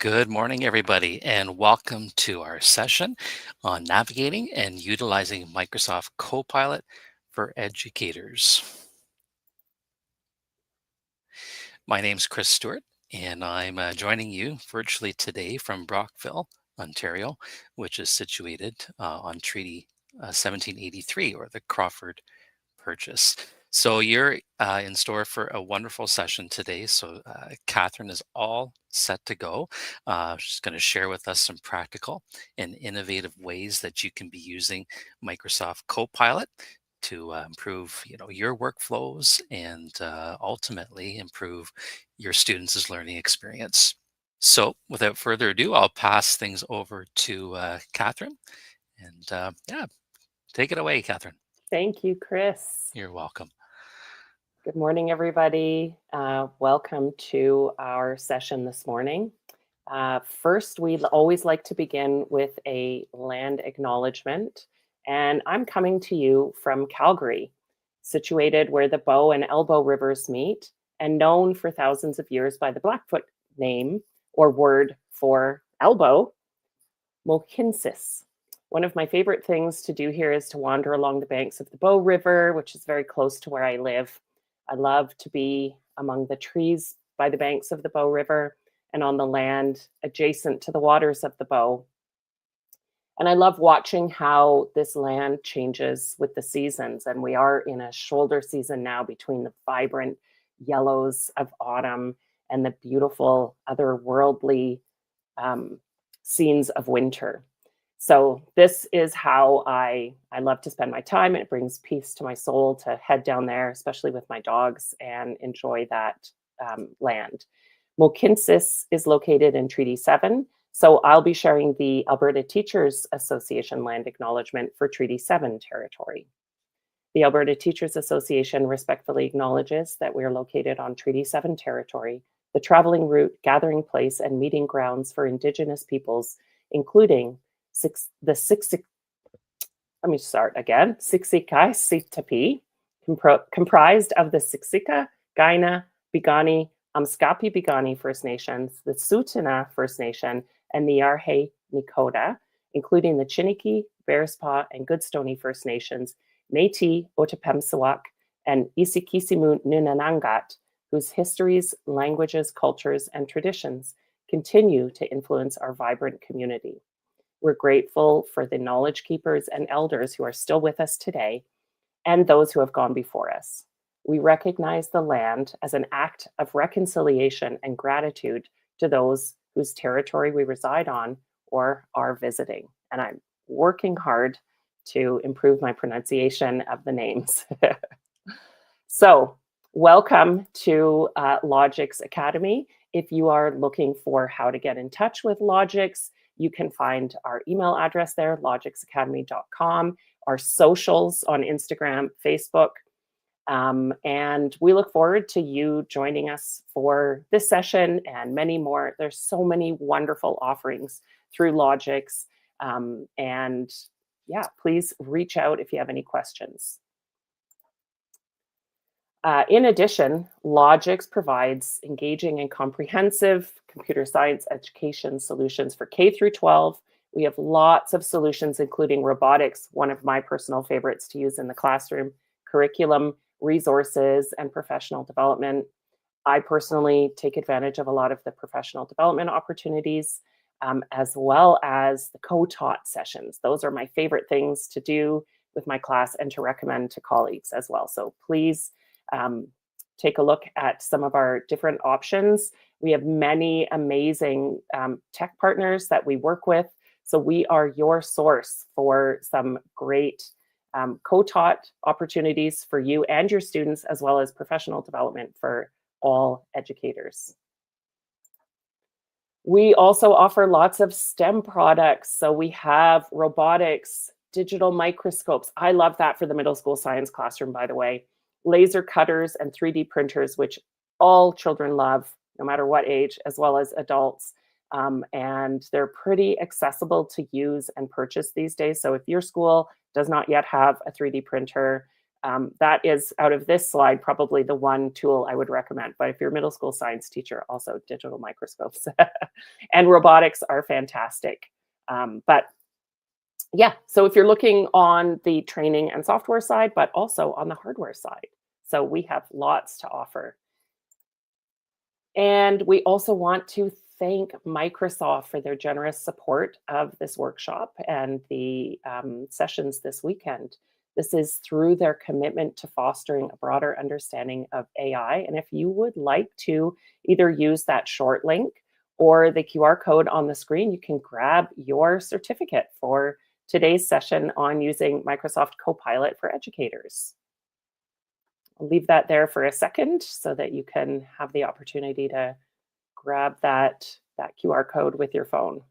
Good morning, everybody, and welcome to our session on navigating and utilizing Microsoft Copilot for educators. My name's Chris Stewart, and I'm joining you virtually today from Brockville, Ontario, which is situated on Treaty 1783, or the Crawford Purchase. So you're in store for a wonderful session today. So Catherine is all set to go. She's going to share with us some practical and innovative ways that you can be using Microsoft Copilot to improve, your workflows and ultimately improve your students' learning experience. So without further ado, I'll pass things over to Catherine. And yeah, take it away, Catherine. Thank you, Chris. You're welcome. Good morning, everybody. Welcome to our session this morning. First, we always like to begin with a land acknowledgement. And I'm coming to you from Calgary, situated where the Bow and Elbow rivers meet and known for thousands of years by the Blackfoot name or word for elbow, Mohkinsis. One of my favorite things to do here is to wander along the banks of the Bow River, which is very close to where I live. I love to be among the trees by the banks of the Bow River and on the land adjacent to the waters of the Bow. And I love watching how this land changes with the seasons. And we are in a shoulder season now between the vibrant yellows of autumn and the beautiful otherworldly scenes of winter. So this is how I love to spend my time. It brings peace to my soul to head down there, especially with my dogs, and enjoy that land. Mohkinsis is located in Treaty 7. So I'll be sharing the Alberta Teachers Association land acknowledgement for Treaty 7 territory. The Alberta Teachers Association respectfully acknowledges that we are located on Treaty 7 territory, the traveling route, gathering place, and meeting grounds for Indigenous peoples, including Siksika Sitapi, comprised of the Siksika, Kainai, Piikani, Amskapi Piikani First Nations, the Tsuut'ina First Nation, and the Arhe Nakota, including the Chiniki, Bearspaw, and Goodstoney First Nations, Métis, Otipemisiwak, and Isikisimu Nunanangat, whose histories, languages, cultures, and traditions continue to influence our vibrant community. We're grateful for the knowledge keepers and elders who are still with us today and those who have gone before us. We recognize the land as an act of reconciliation and gratitude to those whose territory we reside on or are visiting. And I'm working hard to improve my pronunciation of the names. So, welcome to Logix Academy. If you are looking for how to get in touch with Logix, you can find our email address there, logixacademy.com, our socials on Instagram, Facebook, and we look forward to you joining us for this session and many more. There's so many wonderful offerings through Logix, and yeah, please reach out if you have any questions. In addition, Logix provides engaging and comprehensive computer science education solutions for K through 12. We have lots of solutions, including robotics, one of my personal favorites to use in the classroom, curriculum, resources, and professional development. I personally take advantage of a lot of the professional development opportunities, as well as the co-taught sessions. Those are my favorite things to do with my class and to recommend to colleagues as well. So please take a look at some of our different options. We have many amazing tech partners that we work with. So we are your source for some great co-taught opportunities for you and your students, as well as professional development for all educators. We also offer lots of STEM products. So we have robotics, digital microscopes. I love that for the middle school science classroom, by the way. Laser cutters and 3D printers, which all children love, no matter what age, as well as adults. And they're pretty accessible to use and purchase these days. So if your school does not yet have a 3D printer, That is, out of this slide, probably the one tool I would recommend. But if you're a middle school science teacher, also digital microscopes and robotics are fantastic. But yeah, so if you're looking on the training and software side, but also on the hardware side, so we have lots to offer. And we also want to thank Microsoft for their generous support of this workshop and the sessions this weekend. This is through their commitment to fostering a broader understanding of AI. And if you would like to either use that short link or the QR code on the screen, you can grab your certificate for today's session on using Microsoft Copilot for educators. I'll leave that there for a second so that you can have the opportunity to grab that QR code with your phone.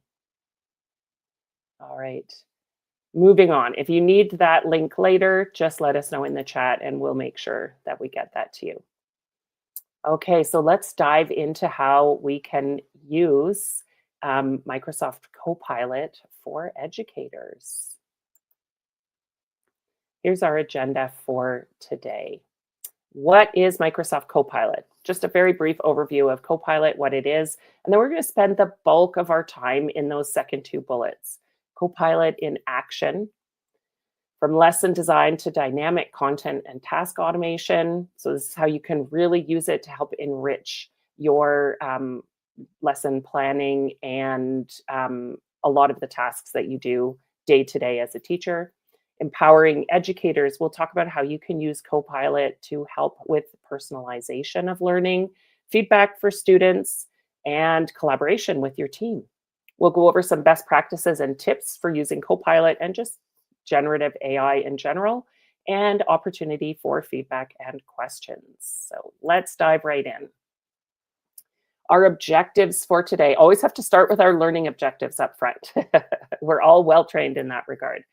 All right. Moving on. If you need that link later, just let us know in the chat and we'll make sure that we get that to you. Okay, so let's dive into how we can use Microsoft Copilot for educators. Here's our agenda for today. What is Microsoft Copilot? Just a very brief overview of Copilot, what it is, and then we're going to spend the bulk of our time in those second two bullets. Copilot in action, from lesson design to dynamic content and task automation. So this is how you can really use it to help enrich your lesson planning and a lot of the tasks that you do day to day as a teacher. Empowering educators, we'll talk about how you can use Copilot to help with personalization of learning, feedback for students, and collaboration with your team. We'll go over some best practices and tips for using Copilot and just generative AI in general, and opportunity for feedback and questions. So let's dive right in. Our objectives for today, always have to start with our learning objectives up front. We're all well trained in that regard.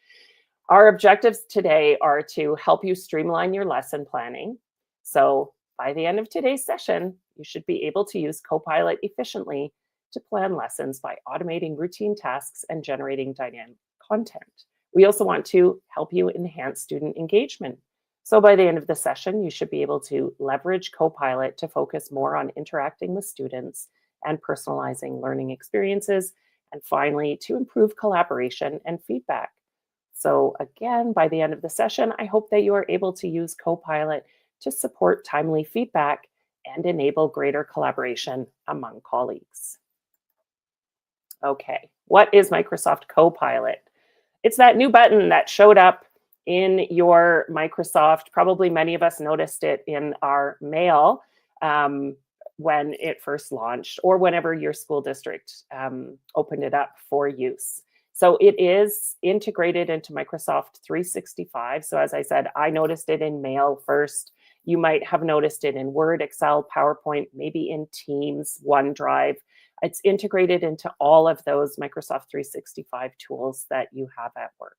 Our objectives today are to help you streamline your lesson planning. So by the end of today's session, you should be able to use Copilot efficiently to plan lessons by automating routine tasks and generating dynamic content. We also want to help you enhance student engagement. So by the end of the session, you should be able to leverage Copilot to focus more on interacting with students and personalizing learning experiences. And finally, to improve collaboration and feedback. So again, by the end of the session, I hope that you are able to use Copilot to support timely feedback and enable greater collaboration among colleagues. Okay, what is Microsoft Copilot? It's that new button that showed up in your Microsoft. Probably many of us noticed it in our mail when it first launched, or whenever your school district opened it up for use. So it is integrated into Microsoft 365. So as I said, I noticed it in mail first. You might have noticed it in Word, Excel, PowerPoint, maybe in Teams, OneDrive. It's integrated into all of those Microsoft 365 tools that you have at work.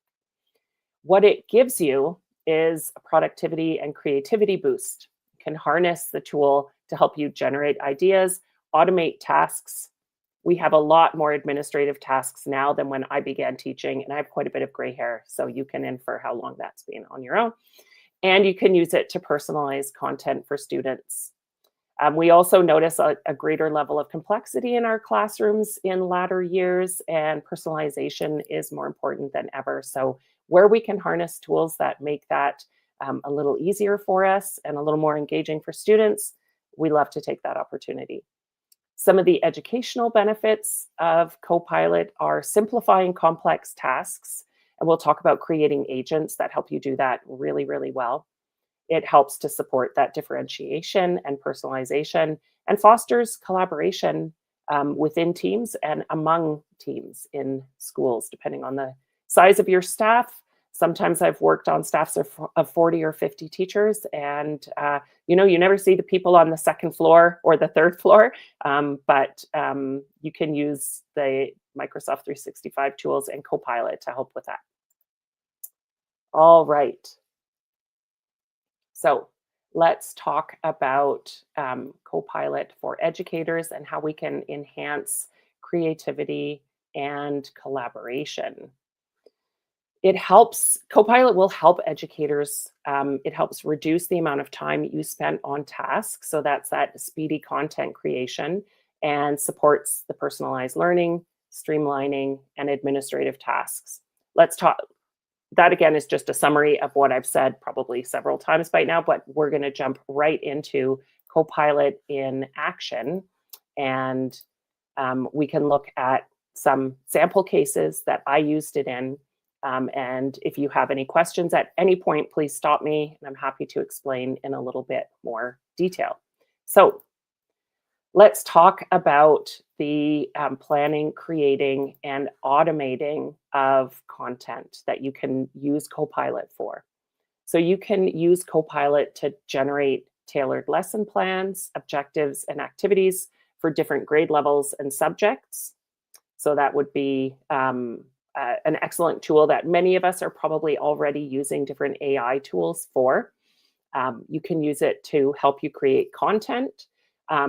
What it gives you is a productivity and creativity boost. You can harness the tool to help you generate ideas, automate tasks. We have a lot more administrative tasks now than when I began teaching, and I have quite a bit of gray hair, so you can infer how long that's been on your own. And you can use it to personalize content for students. We also notice a greater level of complexity in our classrooms in latter years, and personalization is more important than ever. So where we can harness tools that make that a little easier for us and a little more engaging for students, we love to take that opportunity. Some of the educational benefits of Copilot are simplifying complex tasks, and we'll talk about creating agents that help you do that really, really well. It helps to support that differentiation and personalization and fosters collaboration within teams and among teams in schools, depending on the size of your staff. Sometimes I've worked on staffs of 40 or 50 teachers, and you never see the people on the second floor or the third floor, but you can use the Microsoft 365 tools and Copilot to help with that. All right. So let's talk about Copilot for educators and how we can enhance creativity and collaboration. It helps, Copilot will help educators. It helps reduce the amount of time you spent on tasks. So that's that speedy content creation, and supports the personalized learning, streamlining, and administrative tasks. Let's talk. That again is just a summary of what I've said probably several times by now, but we're going to jump right into Copilot in action. And we can look at some sample cases that I used it in. And if you have any questions at any point, please stop me, and I'm happy to explain in a little bit more detail. So let's talk about the planning, creating, and automating of content that you can use Copilot for. So you can use Copilot to generate tailored lesson plans, objectives, and activities for different grade levels and subjects. So that would be an excellent tool that many of us are probably already using different AI tools for. You can use it to help you create content.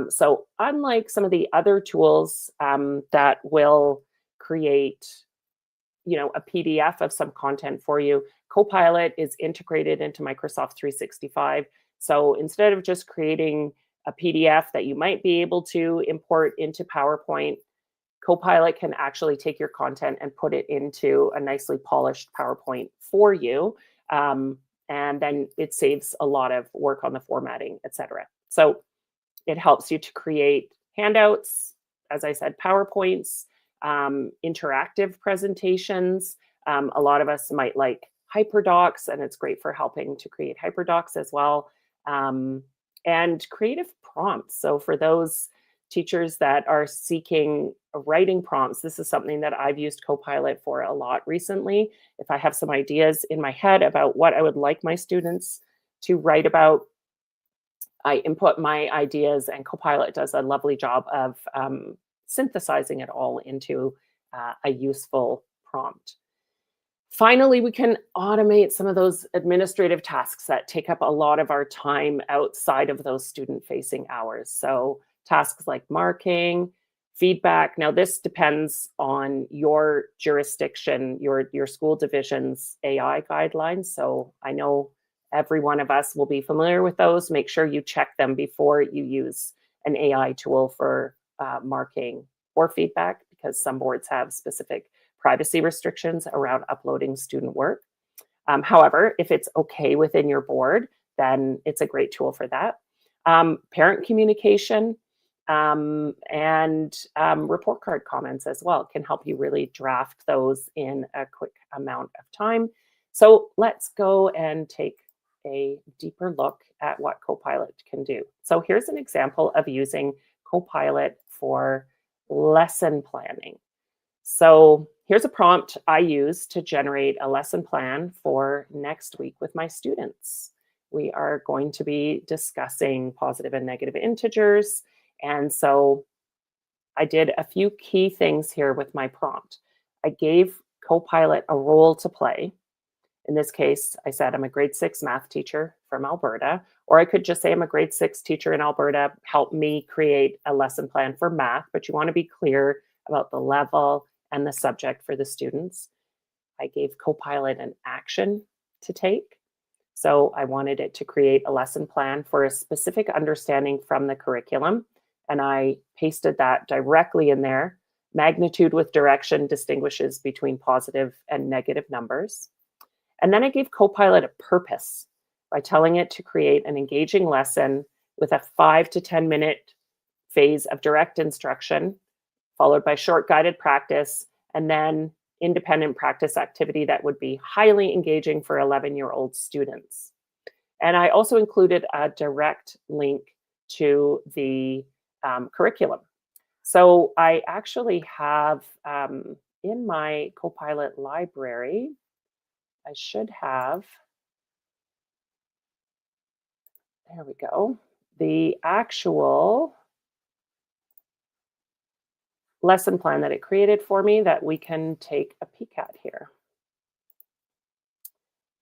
So unlike some of the other tools that will create, a PDF of some content for you, Copilot is integrated into Microsoft 365. So instead of just creating a PDF that you might be able to import into PowerPoint, Copilot can actually take your content and put it into a nicely polished PowerPoint for you. And then it saves a lot of work on the formatting, etc. So it helps you to create handouts, as I said, PowerPoints, interactive presentations. A lot of us might like hyperdocs, and it's great for helping to create hyperdocs as well. And creative prompts. So for those teachers that are seeking writing prompts, this is something that I've used Copilot for a lot recently. If I have some ideas in my head about what I would like my students to write about, I input my ideas, and Copilot does a lovely job of synthesizing it all into a useful prompt. Finally, we can automate some of those administrative tasks that take up a lot of our time outside of those student-facing hours. So tasks like marking, feedback. Now, this depends on your jurisdiction, your school division's AI guidelines. So I know every one of us will be familiar with those. Make sure you check them before you use an AI tool for marking or feedback, because some boards have specific privacy restrictions around uploading student work. However, if it's okay within your board, then it's a great tool for that. Parent communication and report card comments as well can help you really draft those in a quick amount of time. So let's go and take a deeper look at what Copilot can do. So here's an example of using Copilot for lesson planning. So here's a prompt I use to generate a lesson plan for next week with my students. We are going to be discussing positive and negative integers. And so I did a few key things here with my prompt. I gave Copilot a role to play. In this case, I said I'm a grade 6 math teacher from Alberta, or I could just say I'm a grade 6 teacher in Alberta. Help me create a lesson plan for math, but you want to be clear about the level and the subject for the students. I gave Copilot an action to take. So I wanted it to create a lesson plan for a specific understanding from the curriculum, and I pasted that directly in there. Magnitude with direction distinguishes between positive and negative numbers. And then I gave Copilot a purpose by telling it to create an engaging lesson with a 5 to 10 minute phase of direct instruction, followed by short guided practice, and then independent practice activity that would be highly engaging for 11-year-old students. And I also included a direct link to the curriculum. So I actually have in my Copilot library, I should have, there we go, the actual lesson plan that it created for me that we can take a peek at here.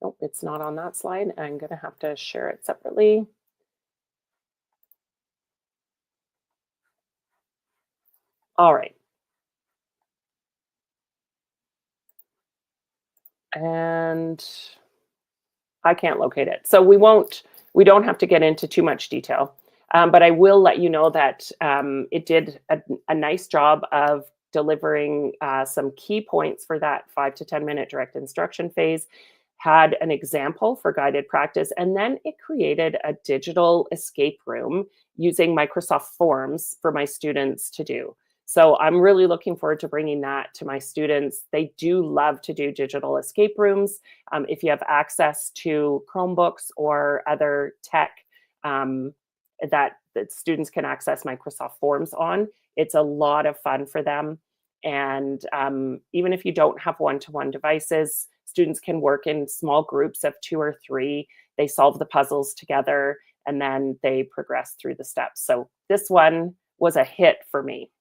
Nope, it's not on that slide. I'm going to have to share it separately. All right. And I can't locate it. So we don't have to get into too much detail. But I will let you know that it did a nice job of delivering some key points for that 5 to 10 minute direct instruction phase, had an example for guided practice, and then it created a digital escape room using Microsoft Forms for my students to do. So I'm really looking forward to bringing that to my students. They do love to do digital escape rooms. If you have access to Chromebooks or other tech um, that students can access Microsoft Forms on, it's a lot of fun for them. And even if you don't have one-to-one devices, students can work in small groups of 2 or 3. They solve the puzzles together and then they progress through the steps. So this one was a hit for me.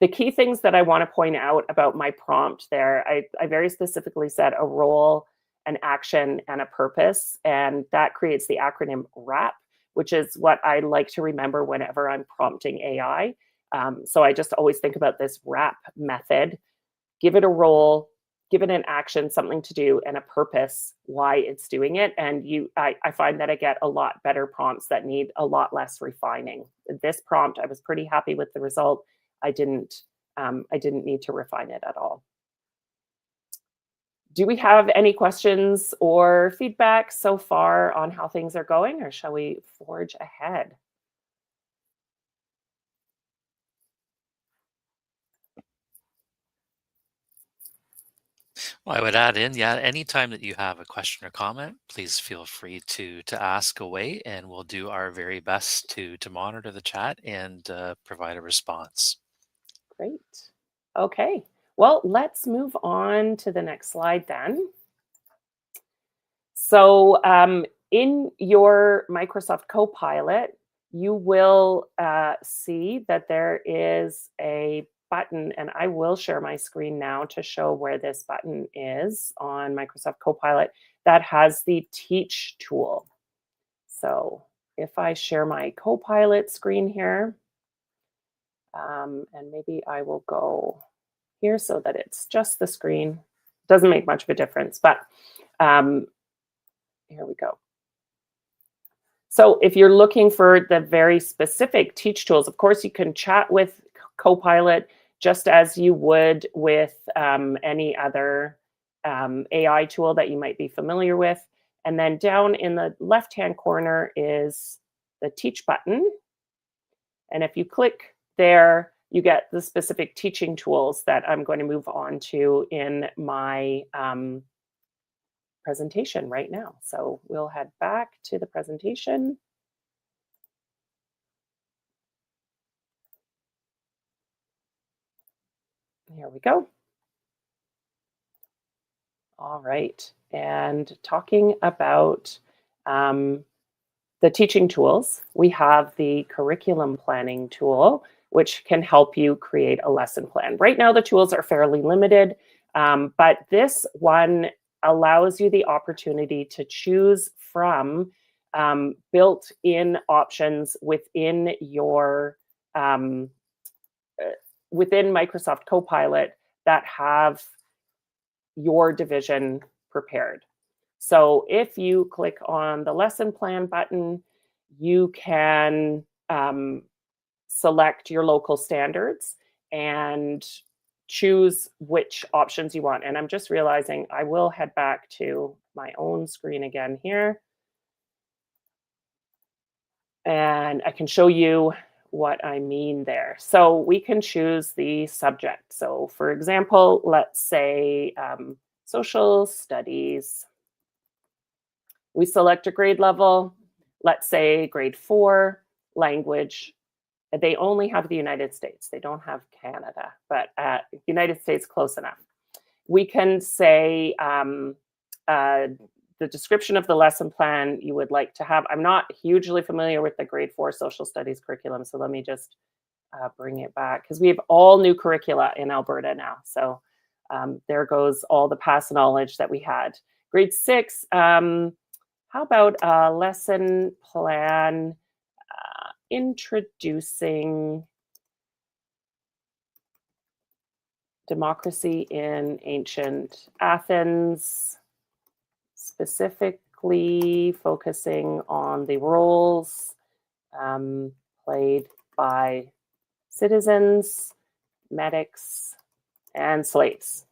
The key things that I want to point out about my prompt there, I very specifically said a role, an action, and a purpose. And that creates the acronym WRAP, which is what I like to remember whenever I'm prompting AI. So I just always think about this WRAP method. Give it a role, give it an action, something to do, and a purpose why it's doing it. And I find that I get a lot better prompts that need a lot less refining. This prompt, I was pretty happy with the result. I didn't need to refine it at all. Do we have any questions or feedback so far on how things are going, or shall we forge ahead? Well, I would add in, yeah, anytime that you have a question or comment, please feel free to ask away, and we'll do our very best to monitor the chat and provide a response. Great. Okay. Well, let's move on to the next slide then. So, in your Microsoft Copilot, you will see that there is a button, and I will share my screen now to show where this button is on Microsoft Copilot that has the Teach tool. So, if I share my Copilot screen here, and maybe I will go here so that it's just the screen. Doesn't make much of a difference, but um, here we go. So if you're looking for the very specific Teach tools, of course, you can chat with Copilot just as you would with any other AI tool that you might be familiar with. And then down in the left-hand corner is the Teach button. And if you click there, you get the specific teaching tools that I'm going to move on to in my presentation right now. So we'll head back to the presentation. Here we go. All right. And talking about the teaching tools, we have the curriculum planning tool, which can help you create a lesson plan. Right now, the tools are fairly limited, but this one allows you the opportunity to choose from built-in options within your within Microsoft Copilot that have your division prepared. So if you click on the lesson plan button, you can select your local standards and choose which options you want. And I'm just realizing I will head back to my own screen again here. And I can show you what I mean there. So we can choose the subject. So for example, let's say social studies. We select a grade level, let's say grade 4, language. They only have the United States. They don't have Canada, but United States close enough. We can say the description of the lesson plan you would like to have. I'm not hugely familiar with the grade 4 social studies curriculum, so let me just bring it back because we have all new curricula in Alberta now. So there goes all the past knowledge that we had. Grade 6, how about a lesson plan introducing democracy in ancient Athens, specifically focusing on the roles um, played by citizens, medics, and slaves.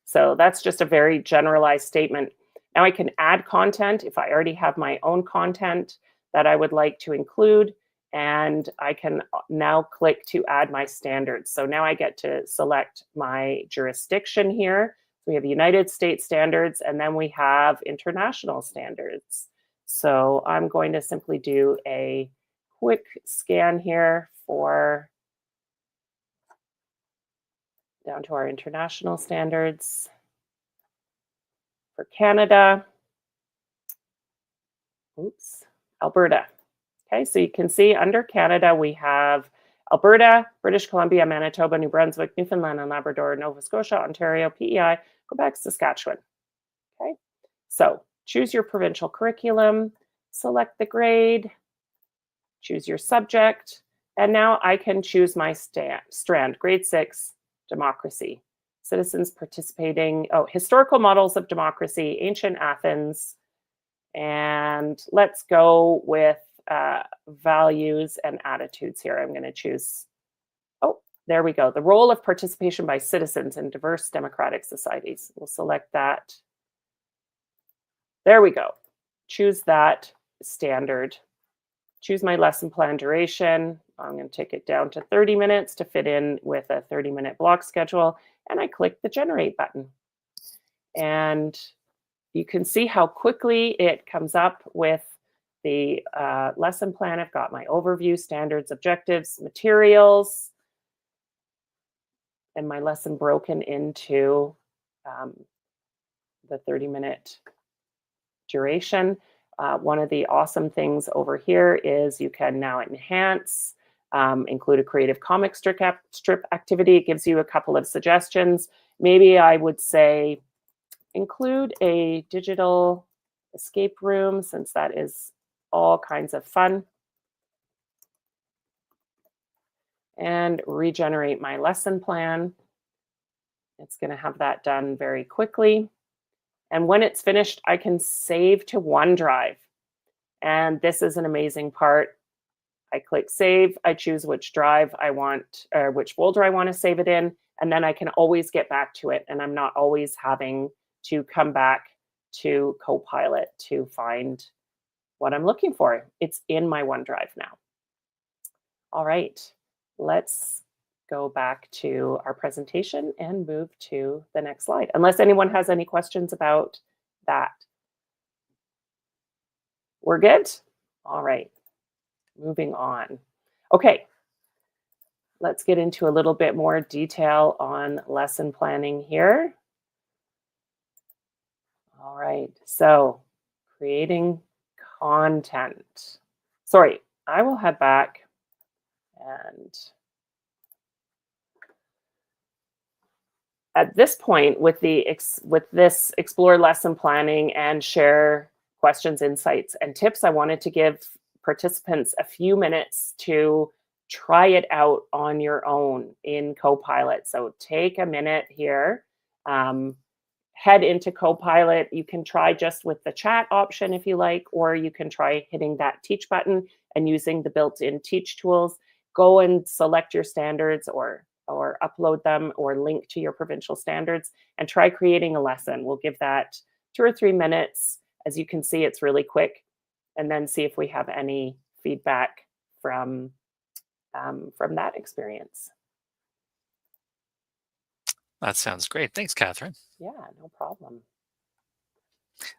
So that's just a very generalized statement. Now I can add content if I already have my own content that I would like to include, and I can now click to add my standards. So now I get to select my jurisdiction here. We have United States standards, and then we have international standards. So I'm going to simply do a quick scan here for down to our international standards for Canada. Oops, Alberta. Okay, so you can see under Canada, we have Alberta, British Columbia, Manitoba, New Brunswick, Newfoundland and Labrador, Nova Scotia, Ontario, PEI, Quebec, Saskatchewan. Okay, so choose your provincial curriculum, select the grade, choose your subject, and now I can choose my strand, grade 6, democracy. Citizens participating, historical models of democracy, ancient Athens, and let's go with values and attitudes here. I'm going to choose, there we go. The role of participation by citizens in diverse democratic societies. We'll select that. There we go. Choose that standard. Choose my lesson plan duration. I'm going to take it down to 30 minutes to fit in with a 30-minute block schedule. And I click the generate button. And you can see how quickly it comes up with the lesson plan. I've got my overview, standards, objectives, materials, and my lesson broken into the 30-minute duration. One of the awesome things over here is you can now enhance, include a creative comic strip activity. It gives you a couple of suggestions. Maybe I would say include a digital escape room, since that is all kinds of fun. And regenerate my lesson plan. It's going to have that done very quickly. And when it's finished, I can save to OneDrive. And this is an amazing part. I click save, I choose which drive I want, or which folder I want to save it in, and then I can always get back to it. And I'm not always having to come back to Copilot to find what I'm looking for. It's in my OneDrive now. All right, let's go back to our presentation and move to the next slide, unless anyone has any questions about that. We're good? All right, moving on. Okay, let's get into a little bit more detail on lesson planning here. All right, so creating content. Sorry, I will head back and at this point with this explore lesson planning and share questions, insights, and tips, I wanted to give participants a few minutes to try it out on your own in Copilot. So take a minute here, head into Copilot. You can try just with the chat option if you like, or you can try hitting that teach button and using the built-in teach tools. Go and select your standards or upload them or link to your provincial standards and try creating a lesson. We'll give that 2 or 3 minutes. As you can see, it's really quick. And then see if we have any feedback from that experience. That sounds great. Thanks, Catherine. Yeah, no problem.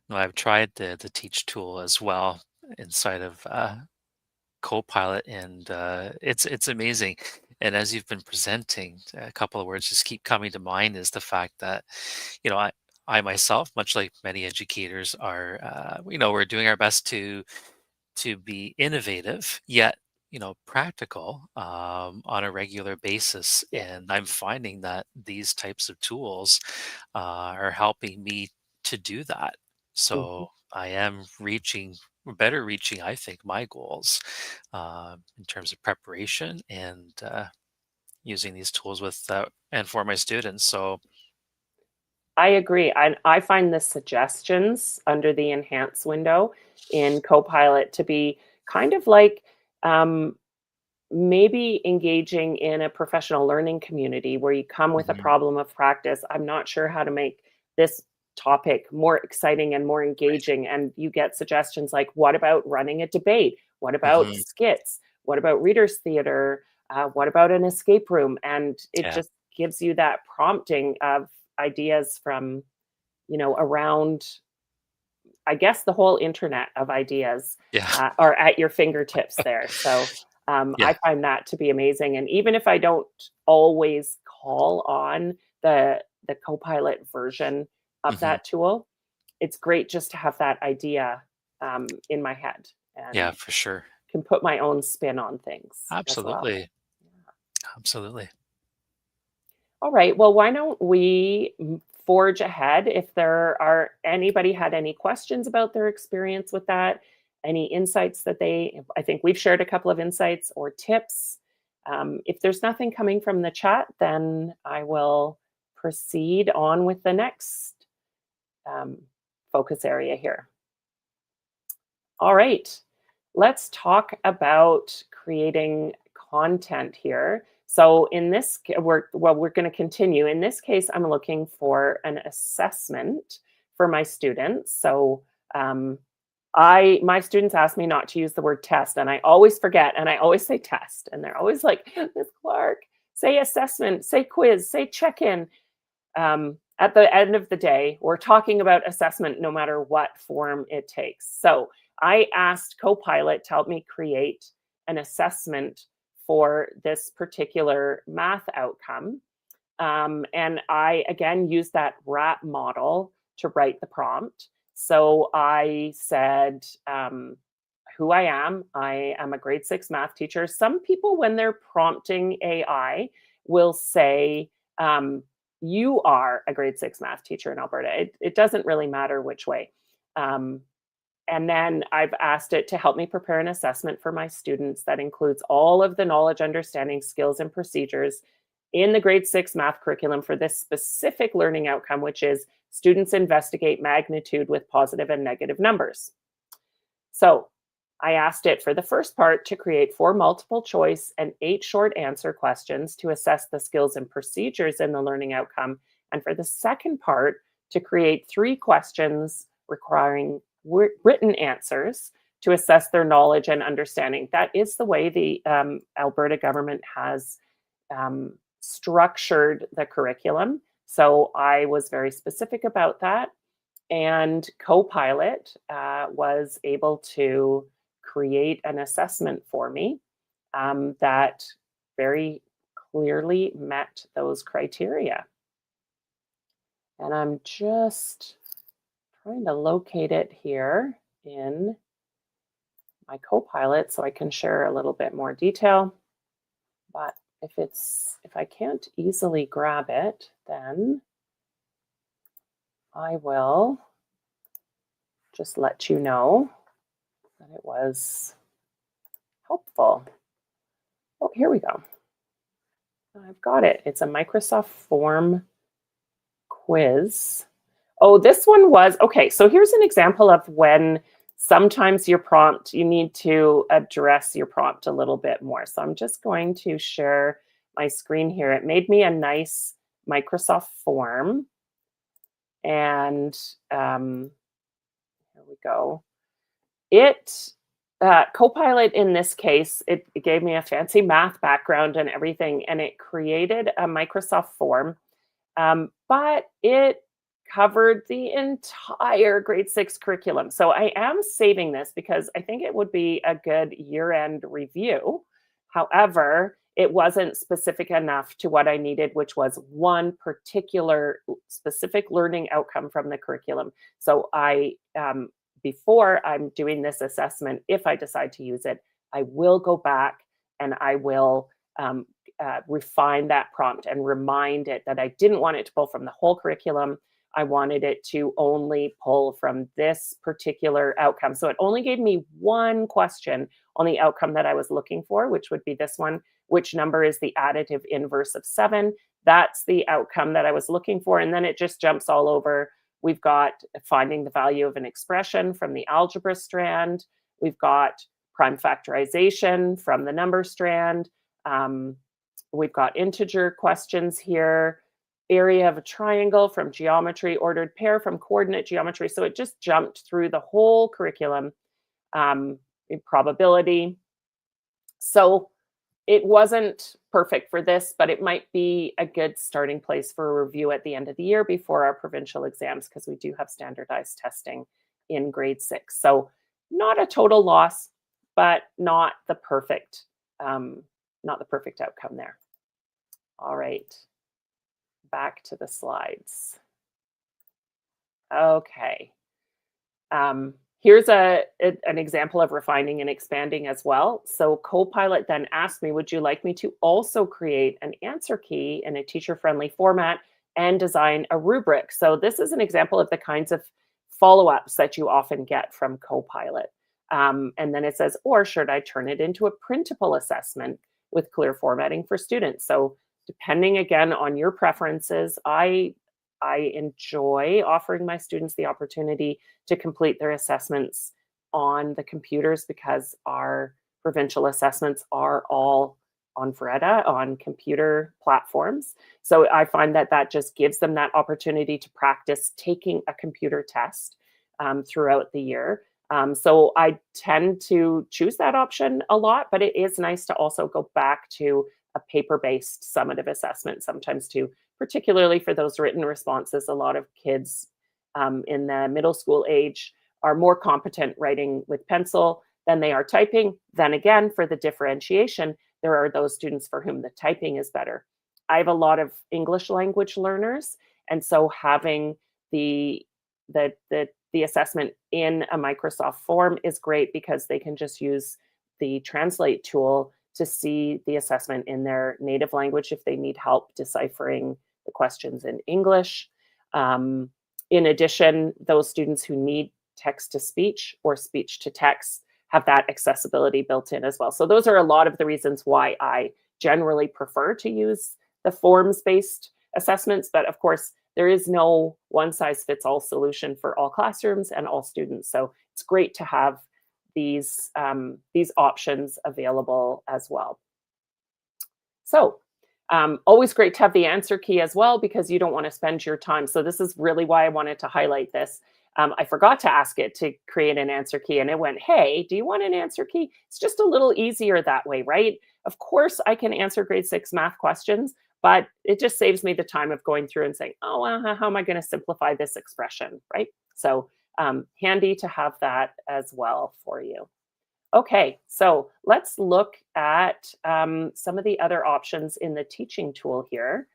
No, I've tried the Teach tool as well inside of Copilot, and it's amazing. And as you've been presenting, a couple of words just keep coming to mind is the fact that, I myself, much like many educators, are we're doing our best to be innovative yet practical on a regular basis, Yeah. and I'm finding that these types of tools are helping me to do that. Mhm. So I am better reaching, I think, my goals in terms of preparation and using these tools with and for my students. So I agree. I find the suggestions under the enhance window in Copilot to be kind of like um, maybe engaging in a professional learning community where you come with a mhm, problem of practice. I'm not sure how to make this topic more exciting and more right. engaging. And you get suggestions like, what about running a debate? What about Hmm. skits? What about readers' theater? What about an escape room? And it Yeah. just gives you that prompting of ideas from, around, I guess, the whole internet of ideas Yeah. are at your fingertips there. So Yeah. I find that to be amazing. And even if I don't always call on the Copilot version of Hmm. that tool, it's great just to have that idea in my head Yeah, and for sure. can put my own spin on things as well. Absolutely. Absolutely. All right. Well, why don't we forge ahead? If there are anybody had any questions about their experience with that, any insights that I think we've shared a couple of insights or tips. If there's nothing coming from the chat, then I will proceed on with the next um, focus area here. All right. Let's talk about creating content here. So in this, we're going to continue. In this case, I'm looking for an assessment for my students. So um, my students ask me not to use the word test, and I always forget, and I always say test, and they're always like, Miss Clark, say assessment, say quiz, say check-in. At the end of the day, we're talking about assessment no matter what form it takes. So I asked Copilot to help me create an assessment for this particular math outcome. And I, again, used that RAP model to write the prompt. So I said, who I am. I am a grade 6 math teacher. Some people, when they're prompting AI, will say, you are a grade 6 math teacher in Alberta. It doesn't really matter which way. Um, and then I've asked it to help me prepare an assessment for my students that includes all of the knowledge, understanding, skills, and procedures in the grade 6 math curriculum for this specific learning outcome, which is students investigate magnitude with positive and negative numbers. So I asked it for the first part to create 4 multiple choice and 8 short answer questions to assess the skills and procedures in the learning outcome. And for the second part, to create 3 questions requiring written answers to assess their knowledge and understanding. That is the way the Alberta government has structured the curriculum. So I was very specific about that. And Copilot was able to create an assessment for me that very clearly met those criteria. And I'm just trying to locate it here in my Copilot so I can share a little bit more detail. But if I can't easily grab it, then I will just let you know that it was helpful. Oh, here we go. I've got it. It's a Microsoft form quiz. Oh, this one was okay. So here's an example of when sometimes your prompt, you need to address your prompt a little bit more. So I'm just going to share my screen here. It made me a nice Microsoft form. And here we go. It Copilot in this case, it gave me a fancy math background and everything, and it created a Microsoft form, but it covered the entire grade 6 curriculum. So I am saving this because I think it would be a good year-end review. However, it wasn't specific enough to what I needed, which was one particular specific learning outcome from the curriculum. So before I'm doing this assessment, if I decide to use it, I will go back and I will refine that prompt and remind it that I didn't want it to pull from the whole curriculum. I wanted it to only pull from this particular outcome. So it only gave me one question on the outcome that I was looking for, which would be this one: which number is the additive inverse of 7? That's the outcome that I was looking for. And then it just jumps all over. We've got finding the value of an expression from the algebra strand. We've got prime factorization from the number strand. Um, we've got integer questions here, area of a triangle from geometry, ordered pair from coordinate geometry. So it just jumped through the whole curriculum, in probability. So it wasn't perfect for this, but it might be a good starting place for a review at the end of the year before our provincial exams, because we do have standardized testing in grade 6. So not a total loss, but not the perfect outcome there. All right, back to the slides. Okay. Here's an example of refining and expanding as well. So Copilot then asked me, would you like me to also create an answer key in a teacher-friendly format and design a rubric? So this is an example of the kinds of follow-ups that you often get from Copilot. And then it says, or should I turn it into a printable assessment with clear formatting for students? So depending again on your preferences, I enjoy offering my students the opportunity to complete their assessments on the computers, because our provincial assessments are all on Veretta, on computer platforms. So I find that that just gives them that opportunity to practice taking a computer test throughout the year. So I tend to choose that option a lot, but it is nice to also go back to a paper-based summative assessment sometimes too, particularly for those written responses. A lot of kids in the middle school age are more competent writing with pencil than they are typing. Then again, for the differentiation, there are those students for whom the typing is better. I have a lot of English language learners, and so having the assessment in a Microsoft form is great, because they can just use the translate tool to see the assessment in their native language if they need help deciphering the questions in English. In addition, those students who need text to speech or speech to text have that accessibility built in as well. So those are a lot of the reasons why I generally prefer to use the forms-based assessments. But of course, there is no one-size-fits-all solution for all classrooms and all students. So it's great to have these options available as well. So always great to have the answer key as well, because you don't want to spend your time. So this is really why I wanted to highlight this. I forgot to ask it to create an answer key, and it went, hey, do you want an answer key? It's just a little easier that way, right? Of course, I can answer grade 6 math questions, but it just saves me the time of going through and saying, oh, how am I going to simplify this expression, right? So handy to have that as well for you. Okay, so let's look at some of the other options in the teaching tool here.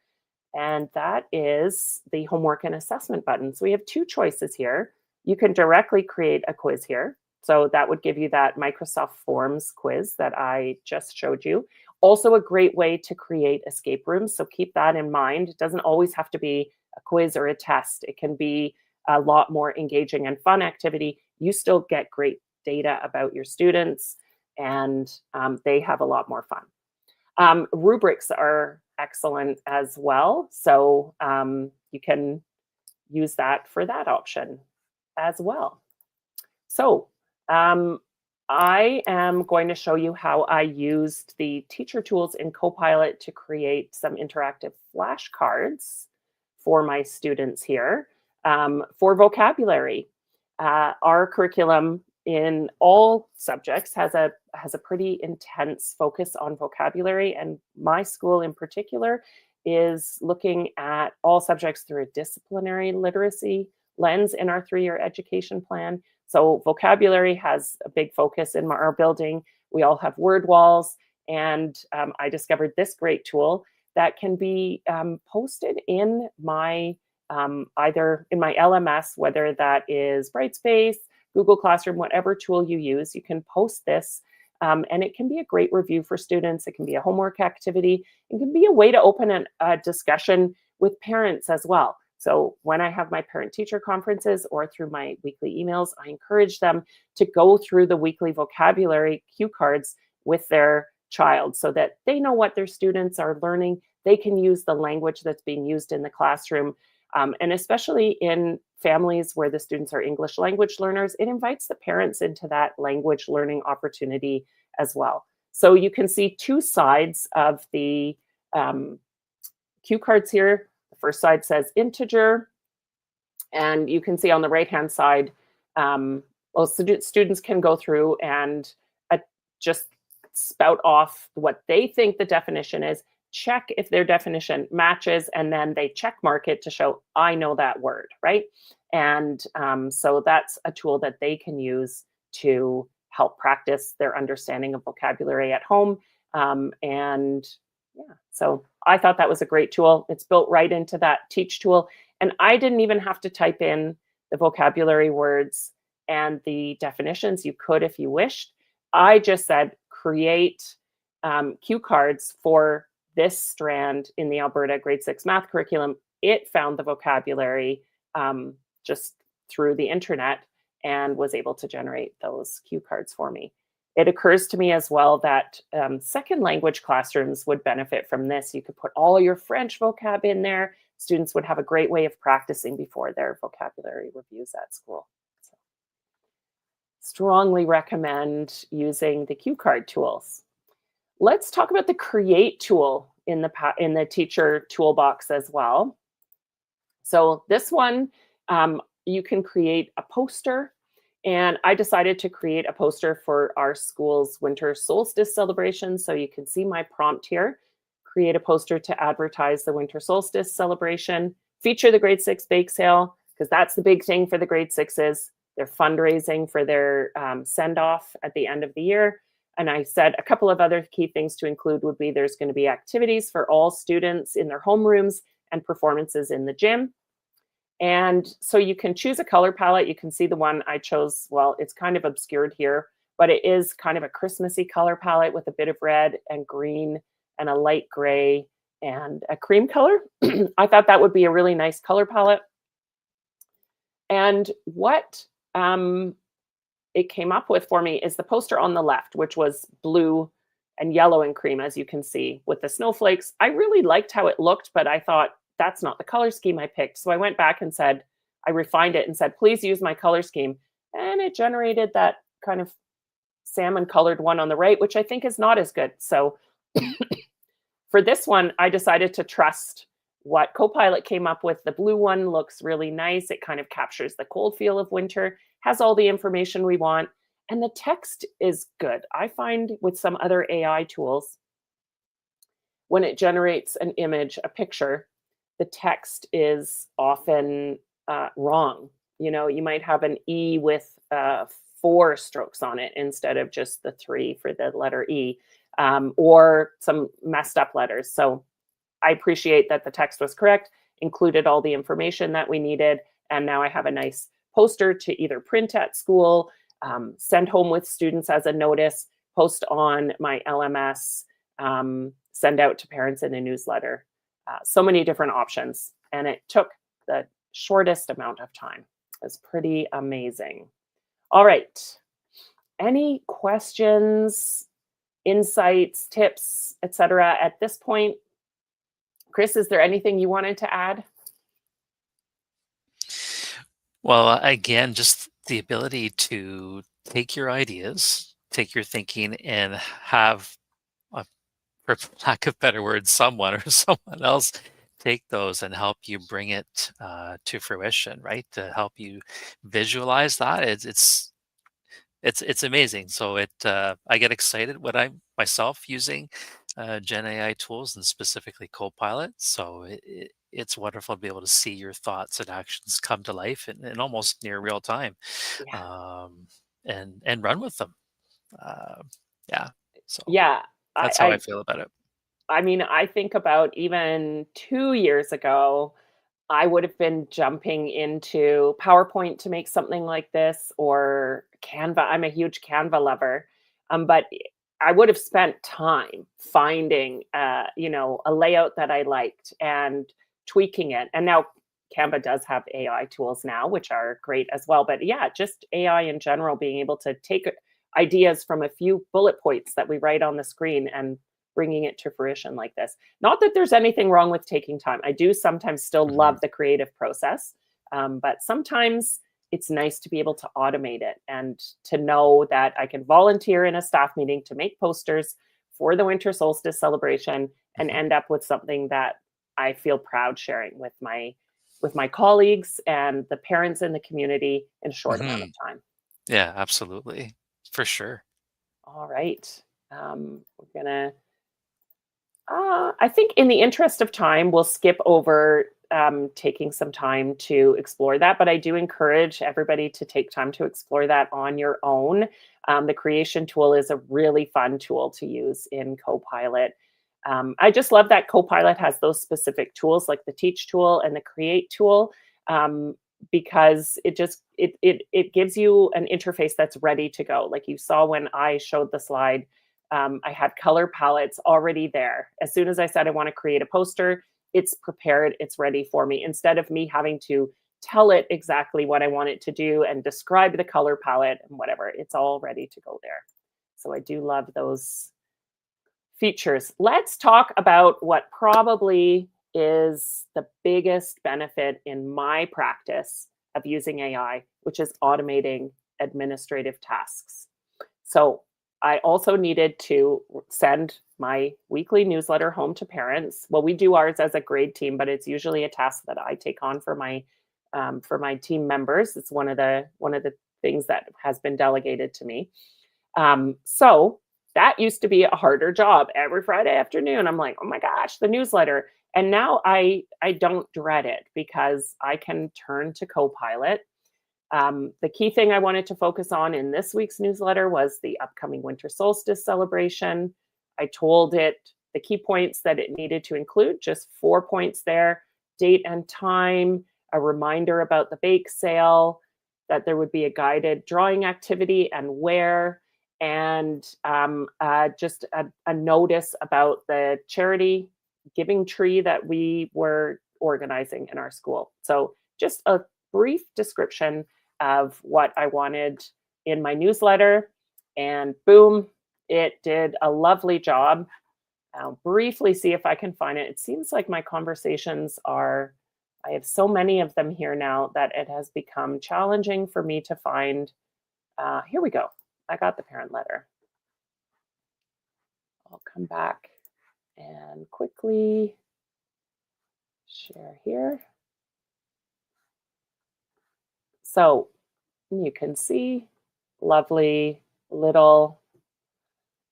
And that is the homework and assessment button. So we have two choices here. You can directly create a quiz here. So that would give you that Microsoft Forms quiz that I just showed you. Also a great way to create escape rooms. So keep that in mind. It doesn't always have to be a quiz or a test. It can be a lot more engaging and fun activity. You still get great data about your students, and they have a lot more fun. Rubrics are excellent as well. So you can use that for that option as well. So I am going to show you how I used the teacher tools in Copilot to create some interactive flashcards for my students here for vocabulary. Our curriculum in all subjects has a pretty intense focus on vocabulary, and my school in particular is looking at all subjects through a disciplinary literacy lens in our 3-year education plan. So vocabulary has a big focus in our building. We all have word walls, and I discovered this great tool that can be posted in my either in my LMS, whether that is Brightspace, Google Classroom, whatever tool you use. You can post this, and it can be a great review for students. It can be a homework activity. It can be a way to open a discussion with parents as well. So when I have my parent-teacher conferences or through my weekly emails, I encourage them to go through the weekly vocabulary cue cards with their child so that they know what their students are learning. They can use the language that's being used in the classroom. And especially in families where the students are English language learners, it invites the parents into that language learning opportunity as well. So you can see two sides of the um, cue cards here. The first side says integer, and you can see on the right-hand side, well, students can go through and just spout off what they think the definition is, check if their definition matches, and then they check mark it to show, I know that word, right? And so that's a tool that they can use to help practice their understanding of vocabulary at home. And yeah, so I thought that was a great tool. It's built right into that Teach tool. And I didn't even have to type in the vocabulary words and the definitions. You could if you wished. I just said, create cue cards for this strand in the Alberta grade 6 math curriculum. It found the vocabulary just through the internet and was able to generate those cue cards for me. It occurs to me as well that second language classrooms would benefit from this. You could put all your French vocab in there. Students would have a great way of practicing before their vocabulary reviews at school. So, strongly recommend using the cue card tools. Let's talk about the create tool in the teacher toolbox as well. So this one, you can create a poster, and I decided to create a poster for our school's winter solstice celebration. So you can see my prompt here. Create a poster to advertise the winter solstice celebration. Feature the grade 6 bake sale, because that's the big thing for the grade 6s. They're fundraising for their send-off at the end of the year. And I said a couple of other key things to include would be there's going to be activities for all students in their homerooms and performances in the gym. And so you can choose a color palette. You can see the one I chose. Well, it's kind of obscured here, but it is kind of a Christmassy color palette with a bit of red and green and a light gray and a cream color. I thought that would be a really nice color palette. And what it came up with for me is the poster on the left, which was blue and yellow and cream, as you can see, with the snowflakes. I really liked how it looked, but I thought that's not the color scheme I picked. So I went back and said, I refined it and said, please use my color scheme. And it generated that kind of salmon colored one on the right, which I think is not as good. So for this one, I decided to trust what Copilot came up with. The blue one looks really nice. It kind of captures the cold feel of winter, has all the information we want, and the text is good. I find with some other AI tools, when it generates an image, a picture, the text is often wrong. You know, you might have an E with 4 strokes on it instead of just the 3 for the letter E, or some messed up letters. So I appreciate that the text was correct, included all the information that we needed, and now I have a nice poster to either print at school, send home with students as a notice, post on my LMS, send out to parents in a newsletter. So many different options, and it took the shortest amount of time. It was pretty amazing. All right. Any questions, insights, tips, etc. at this point? Chris, is there anything you wanted to add? Well, again, just the ability to take your ideas, take your thinking, and have, for lack of better words, someone or someone else take those and help you bring it to fruition, right? To help you visualize that. It's amazing. So I get excited when I'm myself using Gen AI tools and specifically Copilot. So it's wonderful to be able to see your thoughts and actions come to life in almost near real time, Yeah. um, and run with them. Uh, yeah. So Yeah. that's how I I, feel about it. I mean, I think about even 2 years ago, I would have been jumping into PowerPoint to make something like this, or Canva. I'm a huge Canva lover. But I would have spent time finding, a layout that I liked and tweaking it. And now Canva does have AI tools now, which are great as well. But yeah, just AI in general, being able to take ideas from a few bullet points that we write on the screen and bringing it to fruition like this. Not that there's anything wrong with taking time. I do sometimes still Mhm. love the creative process, but sometimes it's nice to be able to automate it and to know that I can volunteer in a staff meeting to make posters for the winter solstice celebration and Mhm. end up with something that I feel proud sharing with my colleagues and the parents in the community in a short amount of Mhm. time. Yeah, absolutely. For sure. All right. We're gonna I think in the interest of time, we'll skip over taking some time to explore that, but I do encourage everybody to take time to explore that on your own. The creation tool is a really fun tool to use in Copilot. I just love that Copilot has those specific tools like the Teach tool and the Create tool, because it gives you an interface that's ready to go. Like you saw when I showed the slide, I had color palettes already there. As soon as I said I want to create a poster, it's prepared, it's ready for me. Instead of me having to tell it exactly what I want it to do and describe the color palette and whatever, it's all ready to go there. So I do love those features. Let's talk about what probably is the biggest benefit in my practice of using AI, which is automating administrative tasks. So I also needed to send my weekly newsletter home to parents. Well, we do ours as a grade team, but it's usually a task that I take on for my team members. It's one of the things that has been delegated to me. So that used to be a harder job every Friday afternoon. I'm like, oh my gosh, the newsletter. And now I don't dread it because I can turn to Copilot. The key thing I wanted to focus on in this week's newsletter was the upcoming winter solstice celebration. I told it the key points that it needed to include, just 4 points there: date and time, a reminder about the bake sale, that there would be a guided drawing activity and where, and just a notice about the charity giving tree that we were organizing in our school. So, just a brief description of what I wanted in my newsletter. And boom, it did a lovely job. I'll briefly see if I can find it. It seems like my conversations are, I have so many of them here now that it has become challenging for me to find. Here we go. I got the parent letter. I'll come back and quickly share here. So you can see lovely little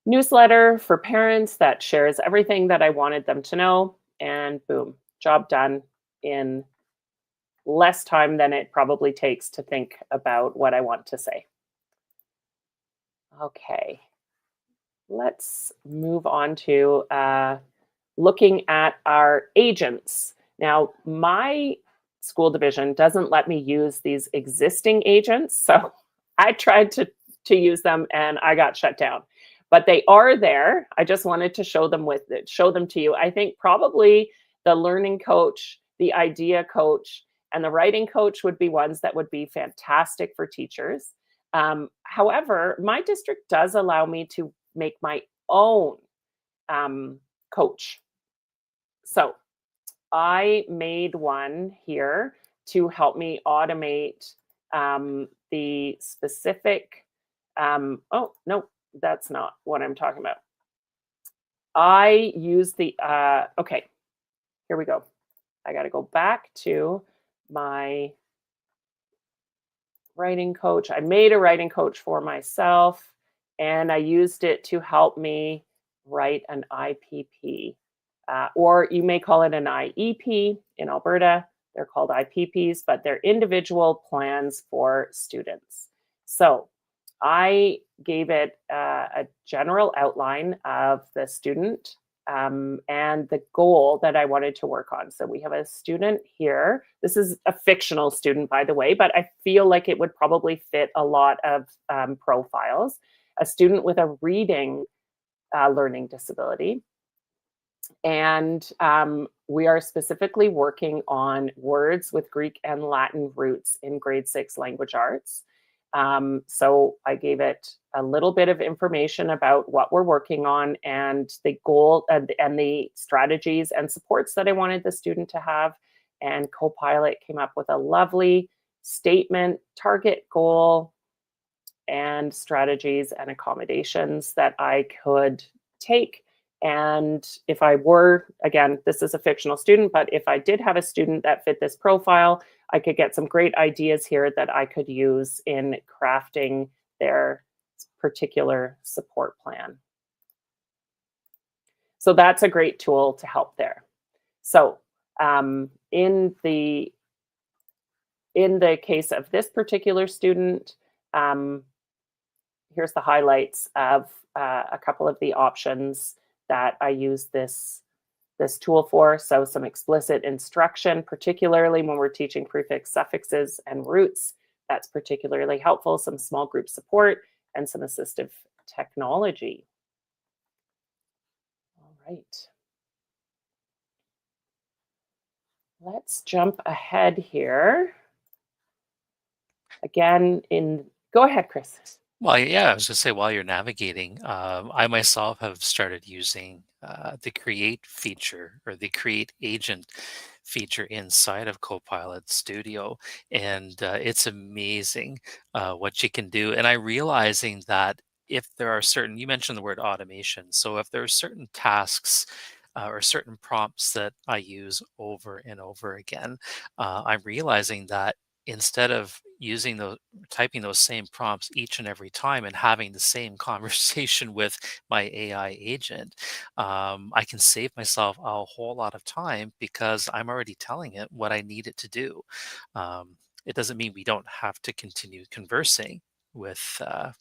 newsletter for parents that shares everything that I wanted them to know. And boom, job done in less time than it probably takes to think about what I want to say. Okay, let's move on to looking at our agents. Now, my school division doesn't let me use these existing agents, so I tried to use them and I got shut down. But they are there. I just wanted to show them to you. I think probably the learning coach, the idea coach, and the writing coach would be ones that would be fantastic for teachers. However, my district does allow me to make my own um, coach. So I made one here to help me automate the specific. Oh, no, that's not what I'm talking about. I use okay, here we go. I got to go back to my writing coach. I made a writing coach for myself and I used it to help me write an IPP. Or you may call it an IEP in Alberta. They're called IPPs, but they're individual plans for students. So I gave it a general outline of the student and the goal that I wanted to work on. So we have a student here. This is a fictional student, by the way, but I feel like it would probably fit a lot of profiles. A student with a reading learning disability. And we are specifically working on words with Greek and Latin roots in grade 6 language arts. So I gave it a little bit of information about what we're working on and the goal and the strategies and supports that I wanted the student to have. And Copilot came up with a lovely statement, target, goal, and strategies and accommodations that I could take. And if I were, again, this is a fictional student, but if I did have a student that fit this profile, I could get some great ideas here that I could use in crafting their particular support plan. So that's a great tool to help there. So in the case of this particular student, here's the highlights of a couple of the options that I use this tool for. So some explicit instruction, particularly when we're teaching prefix, suffixes, and roots. That's particularly helpful. Some small group support and some assistive technology. All right. Let's jump ahead here. Again, go ahead, Chris. Well, yeah, I was gonna say while you're navigating, I myself have started using the create feature or the create agent feature inside of Copilot Studio, and it's amazing what you can do. And I realizing that if there are certain, you mentioned the word automation, so if there are certain tasks or certain prompts that I use over and over again, I'm realizing that instead of using those typing those same prompts each and every time and having the same conversation with my AI agent, I can save myself a whole lot of time because I'm already telling it what I need it to do. It doesn't mean we don't have to continue conversing with our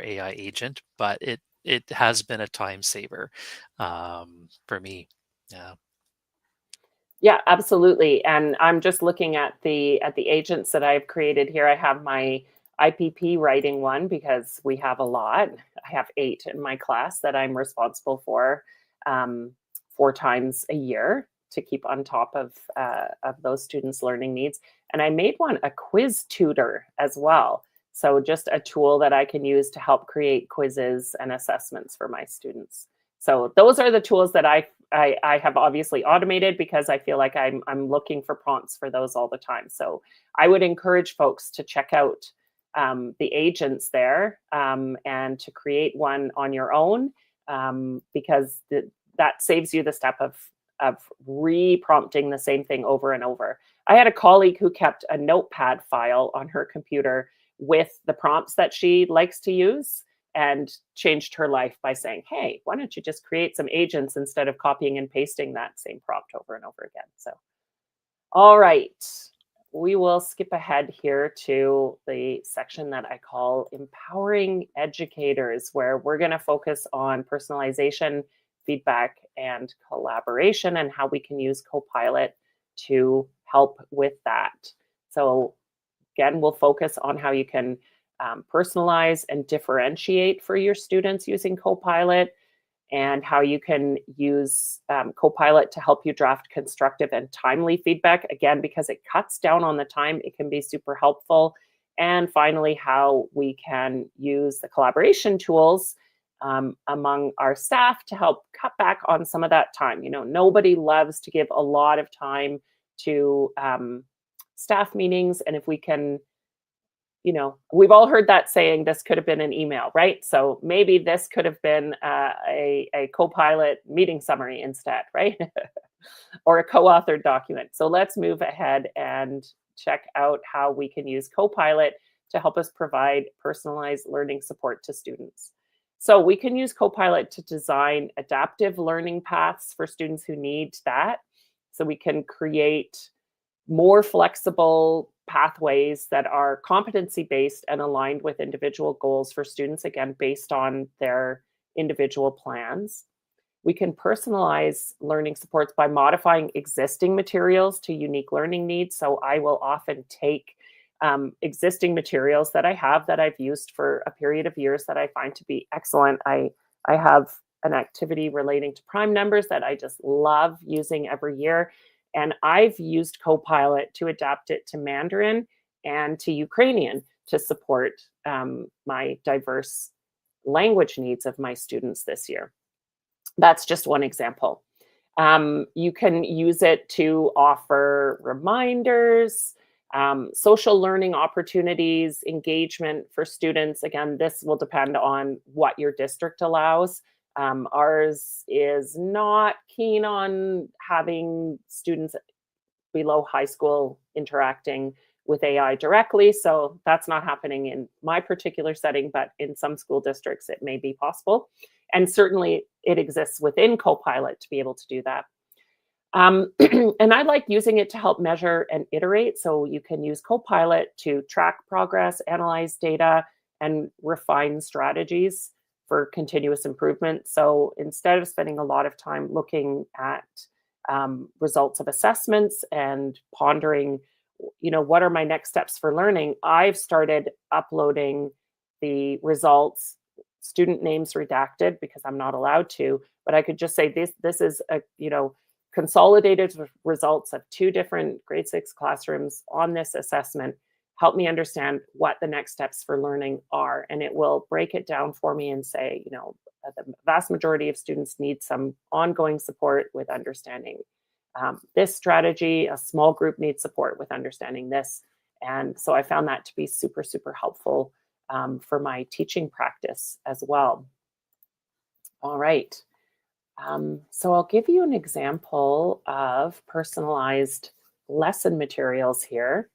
AI agent, but it has been a time saver for me. Yeah. Yeah, absolutely. And I'm just looking at the agents that I've created here. I have my IPP writing one because we have a lot. I have 8 in my class that I'm responsible for, um, 4 times a year to keep on top of those students' learning needs. And I made one a quiz tutor as well. So just a tool that I can use to help create quizzes and assessments for my students. So those are the tools that I have obviously automated because I feel like I'm looking for prompts for those all the time. So I would encourage folks to check out the agents there and to create one on your own because that saves you the step of re-prompting the same thing over and over. I had a colleague who kept a notepad file on her computer with the prompts that she likes to use and changed her life by saying, hey, why don't you just create some agents instead of copying and pasting that same prompt over and over again? So, all right, we will skip ahead here to the section that I call empowering educators, where we're going to focus on personalization, feedback, and collaboration and how we can use Copilot to help with that. So again, we'll focus on how you can personalize and differentiate for your students using Copilot, and how you can use Copilot to help you draft constructive and timely feedback. Again, because it cuts down on the time, it can be super helpful. And finally, how we can use the collaboration tools among our staff to help cut back on some of that time. You know, nobody loves to give a lot of time to staff meetings. And if we can, you know, we've all heard that saying, this could have been an email, right? So maybe this could have been a Copilot meeting summary instead, right? Or a co-authored document. So let's move ahead and check out how we can use Copilot to help us provide personalized learning support to students. So we can use Copilot to design adaptive learning paths for students who need that. So we can create more flexible pathways that are competency-based and aligned with individual goals for students, again, based on their individual plans. We can personalize learning supports by modifying existing materials to unique learning needs. So I will often take existing materials that I have that I've used for a period of years that I find to be excellent. I have an activity relating to prime numbers that I just love using every year. And I've used Copilot to adapt it to Mandarin and to Ukrainian to support my diverse language needs of my students this year. That's just one example. You can use it to offer reminders, social learning opportunities, engagement for students. Again, this will depend on what your district allows. Ours is not keen on having students below high school interacting with AI directly. So that's not happening in my particular setting, but in some school districts, it may be possible. And certainly it exists within Copilot to be able to do that. And I like using it to help measure and iterate. So you can use Copilot to track progress, analyze data, and refine strategies for continuous improvement. So instead of spending a lot of time looking at results of assessments and pondering, what are my next steps for learning, I've started uploading the results, student names redacted because I'm not allowed to, but I could just say this is a, consolidated results of 2 different grade 6 classrooms on this assessment. Help me understand what the next steps for learning are. And it will break it down for me and say, the vast majority of students need some ongoing support with understanding this strategy. A small group needs support with understanding this. And so I found that to be super, super helpful for my teaching practice as well. All right. So I'll give you an example of personalized lesson materials here.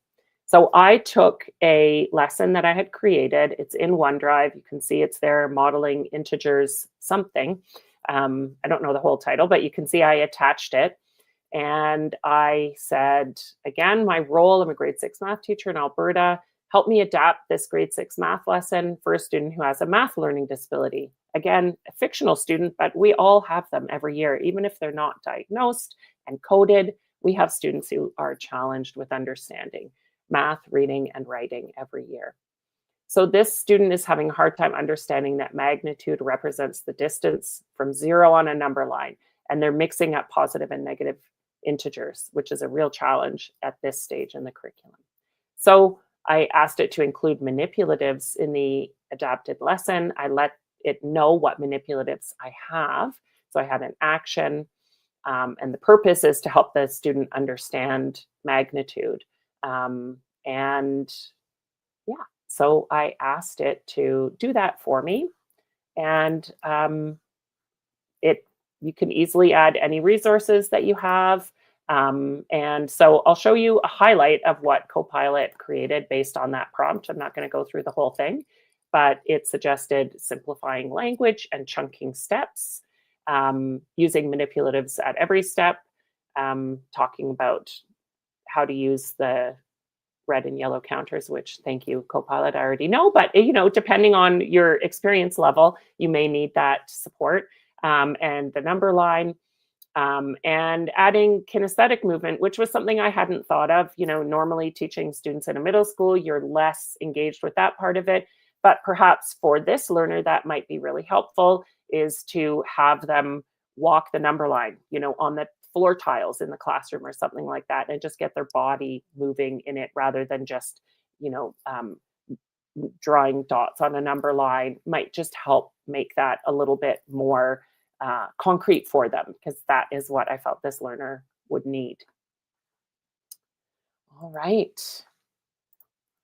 So I took a lesson that I had created. It's in OneDrive. You can see it's there, modeling integers something. I don't know the whole title, but you can see I attached it. And I said, again, my role, I'm a grade 6 math teacher in Alberta. Help me adapt this grade 6 math lesson for a student who has a math learning disability. Again, a fictional student, but we all have them every year, even if they're not diagnosed and coded. We have students who are challenged with understanding math, reading, and writing every year. So this student is having a hard time understanding that magnitude represents the distance from 0 on a number line, and they're mixing up positive and negative integers, which is a real challenge at this stage in the curriculum. So I asked it to include manipulatives in the adapted lesson. I let it know what manipulatives I have. So I had an action, and the purpose is to help the student understand magnitude. And yeah, so I asked it to do that for me. And you can easily add any resources that you have. And so I'll show you a highlight of what Copilot created based on that prompt. I'm not going to go through the whole thing, but it suggested simplifying language and chunking steps, using manipulatives at every step, talking about how to use the red and yellow counters, which, thank you, Copilot, I already know, but depending on your experience level, you may need that support. And the number line, and adding kinesthetic movement, which was something I hadn't thought of. Normally teaching students in a middle school, you're less engaged with that part of it. But perhaps for this learner, that might be really helpful, is to have them walk the number line, on the floor tiles in the classroom or something like that, and just get their body moving in it rather than just, drawing dots on a number line. Might just help make that a little bit more concrete for them, because that is what I felt this learner would need. All right.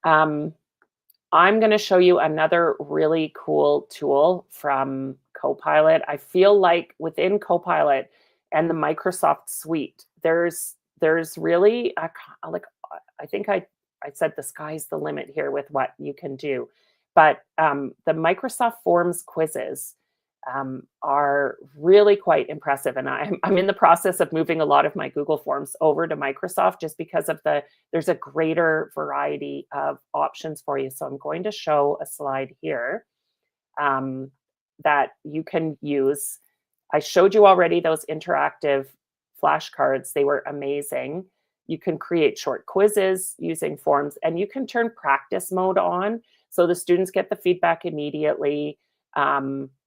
I'm going to show you another really cool tool from Copilot. I feel like within Copilot and the Microsoft suite, there's really I think I said the sky's the limit here with what you can do. But the Microsoft Forms quizzes are really quite impressive. And I'm in the process of moving a lot of my Google Forms over to Microsoft, just because of there's a greater variety of options for you. So I'm going to show a slide here that you can use. I showed you already those interactive flashcards. They were amazing. You can create short quizzes using forms, and you can turn practice mode on, so the students get the feedback immediately.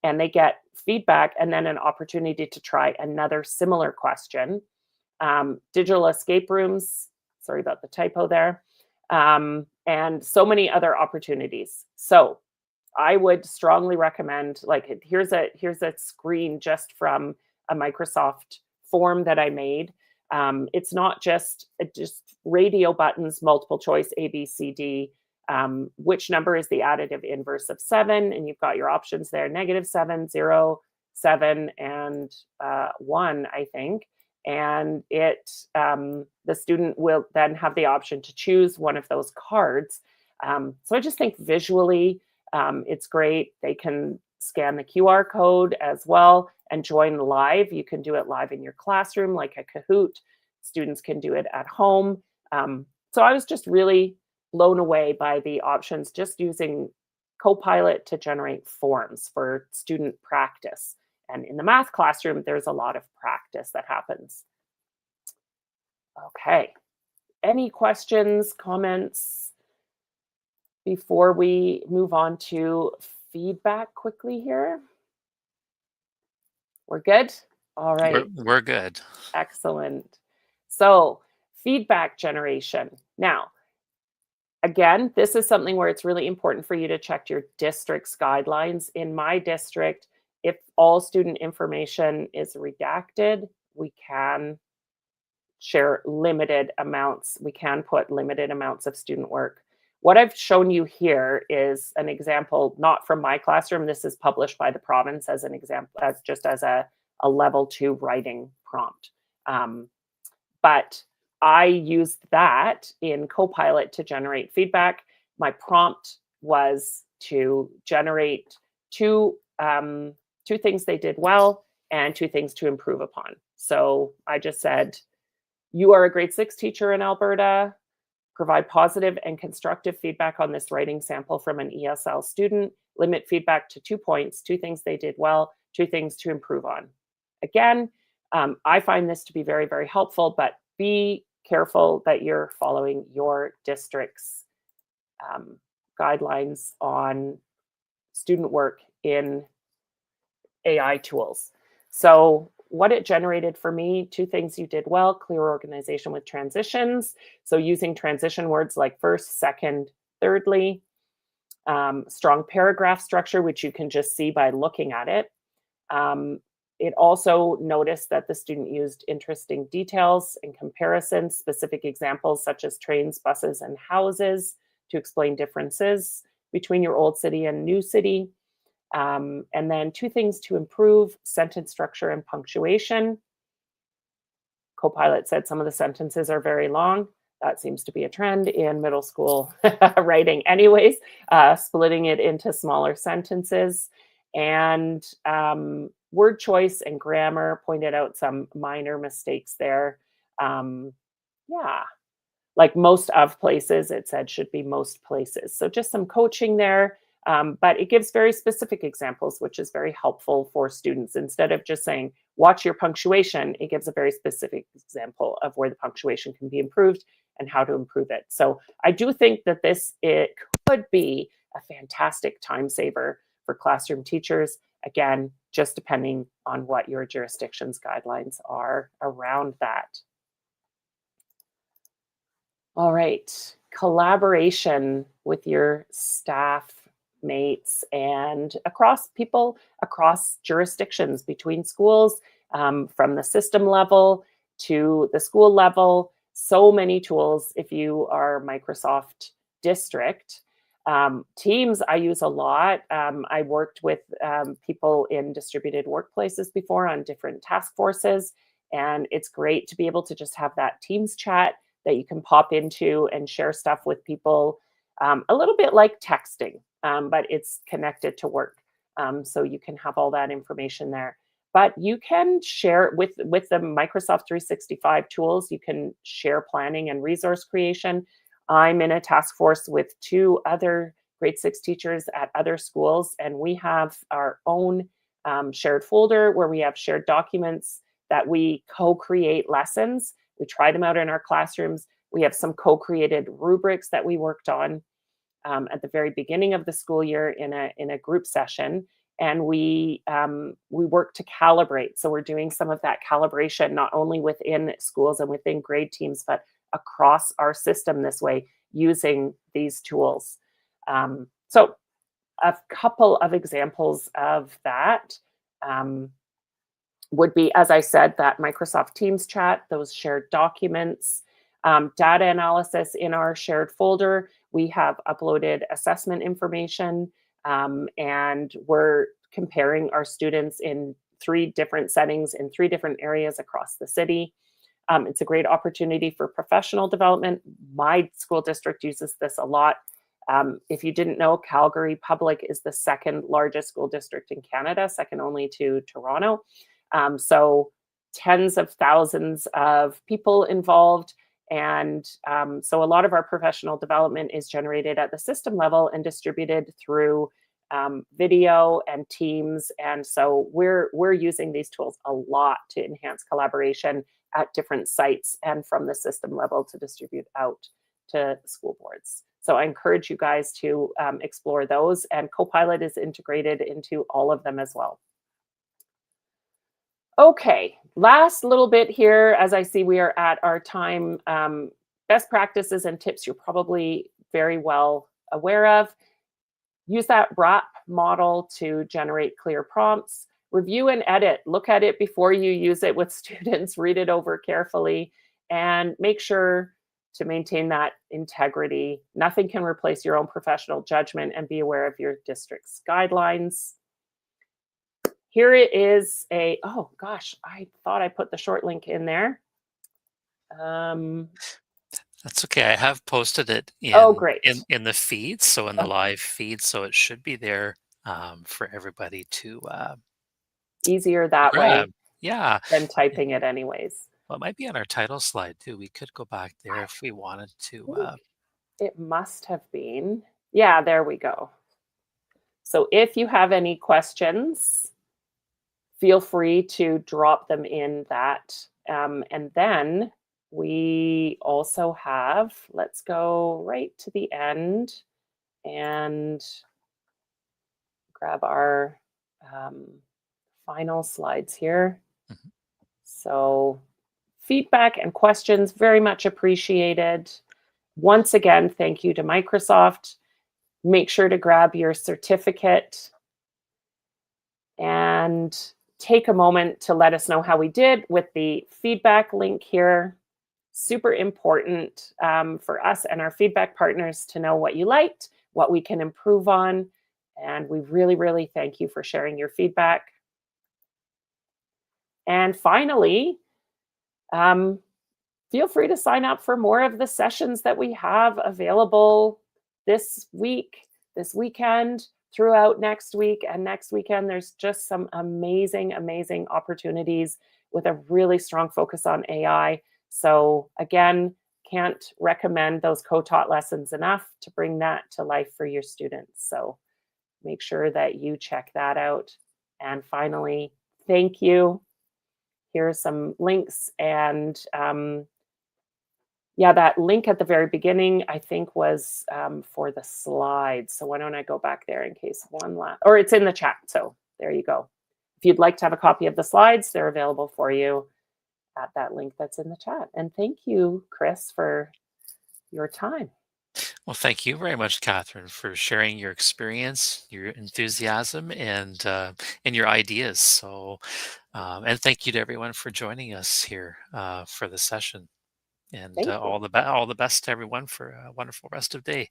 and they get feedback and then an opportunity to try another similar question. Digital escape rooms, sorry about the typo there, and so many other opportunities. So I would strongly recommend, like, here's a screen just from a Microsoft form that I made. It's not just radio buttons, multiple choice A, B, C, D. Which number is the additive inverse of 7? And you've got your options there: -7, 0, 7, and 1, I think. And the student will then have the option to choose one of those cards. So I just think visually, it's great. They can scan the QR code as well and join live. You can do it live in your classroom, like a Kahoot. Students can do it at home. So I was just really blown away by the options just using Copilot to generate forms for student practice. And in the math classroom, there's a lot of practice that happens. Okay. Any questions, comments before we move on to feedback quickly here? We're good? All right. We're good. Excellent. So, feedback generation. Now, again, this is something where it's really important for you to check your district's guidelines. In my district, if all student information is redacted, we can share limited amounts. We can put limited amounts of student work. What I've shown you here is an example, not from my classroom. This is published by the province as an example, as just as a level 2 writing prompt. But I used that in Copilot to generate feedback. My prompt was to generate two things they did well and 2 things to improve upon. So I just said, you are a grade 6 teacher in Alberta. Provide positive and constructive feedback on this writing sample from an ESL student. Limit feedback to 2 points, 2 things they did well, 2 things to improve on. Again, I find this to be very, very helpful, but be careful that you're following your district's guidelines on student work in AI tools. So what it generated for me: 2 things you did well: clear organization with transitions. So using transition words like first, second, thirdly. Strong paragraph structure, which you can just see by looking at it. It also noticed that the student used interesting details and comparisons, specific examples such as trains, buses, and houses to explain differences between your old city and new city. And then 2 things to improve: sentence structure and punctuation. Copilot said some of the sentences are very long. That seems to be a trend in middle school writing anyways, splitting it into smaller sentences. And word choice and grammar, pointed out some minor mistakes there. Yeah, like most of places, it said should be most places. So just some coaching there. But it gives very specific examples, which is very helpful for students. Instead of just saying, watch your punctuation, it gives a very specific example of where the punctuation can be improved and how to improve it. So I do think that it could be a fantastic time saver for classroom teachers. Again, just depending on what your jurisdiction's guidelines are around that. All right, collaboration with your staff mates and across jurisdictions, between schools, from the system level to the school level. So many tools if you are Microsoft district. Teams I use a lot. I worked with people in distributed workplaces before on different task forces, and it's great to be able to just have that Teams chat that you can pop into and share stuff with people, a little bit like texting, but it's connected to work. So you can have all that information there. But you can share with the Microsoft 365 tools, you can share planning and resource creation. I'm in a task force with 2 other grade 6 teachers at other schools, and we have our own shared folder where we have shared documents that we co-create lessons. We try them out in our classrooms. We have some co-created rubrics that we worked on at the very beginning of the school year in a group session. and we work to calibrate. So we're doing some of that calibration not only within schools and within grade teams, but across our system this way using these tools. So a couple of examples of that. Um, would be, as I said, that Microsoft Teams chat, those shared documents, data analysis in our shared folder. We have uploaded assessment information, and we're comparing our students in 3 different settings in 3 different areas across the city. It's a great opportunity for professional development. My school district uses this a lot. If you didn't know, Calgary Public is the second largest school district in Canada, second only to Toronto. So tens of thousands of people involved. And so a lot of our professional development is generated at the system level and distributed through video and Teams. And so we're using these tools a lot to enhance collaboration at different sites and from the system level to distribute out to school boards. So I encourage you guys to explore those, and Copilot is integrated into all of them as well. Okay, last little bit here, as I see we are at our time. Best practices and tips you're probably very well aware of. Use that RAP model to generate clear prompts. Review and edit. Look at it before you use it with students. Read it over carefully and make sure to maintain that integrity. Nothing can replace your own professional judgment, and be aware of your district's guidelines. Here it is oh gosh, I thought I put the short link in there. That's okay. I have posted it Oh, in great. in the feed, so in the Okay, live feed, so it should be there for everybody easier to that way grab. Yeah, than typing it anyways. well, it might be on our title slide too. We could go back there I if we wanted to. think it must have been. Yeah, there we go. So if you have any questions, feel free to drop them in that. And then we also have, let's go right to the end and grab our um, final slides here. Mhm. So feedback and questions, very much appreciated. Once again, thank you to Microsoft. Make sure to grab your certificate and take a moment to let us know how we did with the feedback link here. Super important for us and our feedback partners to know what you liked, what we can improve on. And we really, really thank you for sharing your feedback. And finally, um, feel free to sign up for more of the sessions that we have available this week, this weekend, throughout next week and next weekend. There's just some amazing, amazing opportunities with a really strong focus on AI. So again, can't recommend those co-taught lessons enough to bring that to life for your students. So make sure that you check that out. And finally, thank you. Here are some links, and yeah, that link at the very beginning, I think, was for the slides. So why don't I go back there in case one last, or it's in the chat. So there you go. If you'd like to have a copy of the slides, they're available for you at that link that's in the chat. And thank you, Chris, for your time. Well, thank you very much, Catherine, for sharing your experience, your enthusiasm, and your ideas. So, and thank you to everyone for joining us here for the session. And Thank you. all the best to everyone for a wonderful rest of day.